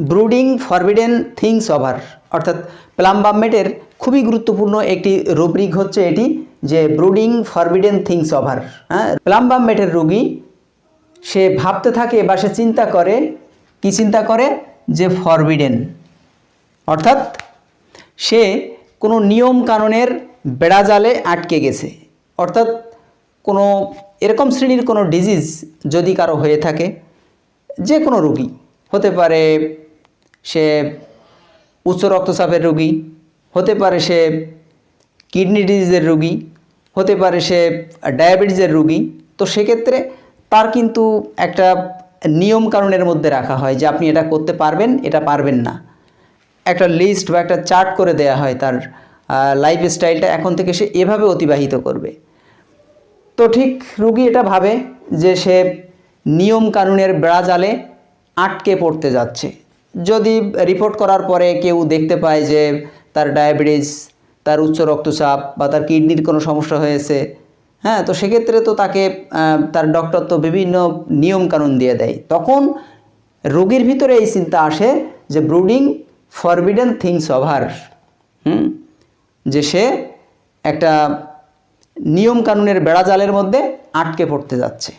Brooding forbidden things over, অর্থাৎ plum বামমেটের খুবই গুরুত্বপূর্ণ একটি রুব্রিক হচ্ছে এটি, যে ব্রুডিং ফরবিডেন থিংস ওভার। হ্যাঁ, প্লাম বামমেটের রোগী সে ভাবতে থাকে বা সে চিন্তা করে, কি চিন্তা করে, যে ফরবিডেন, অর্থাৎ সে কোনো নিয়ম কানুনের বেড়াজালে আটকে গেছে। অর্থাৎ কোনো এরকম শ্রেণীর কোনো ডিজিজ যদি কারো হয়ে থাকে, যে কোনো রোগী হতে পারে, সে উচ্চ রক্তচাপের রোগী, হতে পারে সে কিডনি ডিজিজের রোগী, হতে পারে সে ডায়াবেটিসের রোগী, তো সেক্ষেত্রে তার কিন্তু একটা নিয়ম কানুনের মধ্যে রাখা হয় যে আপনি এটা করতে পারবেন, এটা পারবেন না। একটা লিস্ট বা একটা চার্ট করে দেয়া হয় তার লাইফস্টাইলটা এখন থেকে সে এভাবে অতিবাহিত করবে। তো ঠিক রোগী এটা ভাবে যে সে নিয়ম কানুনের বেড়াজালে আটকে পড়তে যাচ্ছে। যদি রিপোর্ট করার পরে কেউ দেখতে পায় যে তার ডায়াবেটিস, তার উচ্চ রক্তচাপ বা তার কিডনির কোনো সমস্যা হয়েছে, হ্যাঁ, তো সেক্ষেত্রে তো তাকে তার ডক্টর তো বিভিন্ন নিয়ম কানুন দিয়ে দেয়। তখন রোগীর ভিতরে এই চিন্তা আসে যে ব্রুডিং ফরবিডেন থিংস ওভার, যে সে একটা নিয়ম কানুনের বেড়াজালের মধ্যে আটকে পড়তে যাচ্ছে।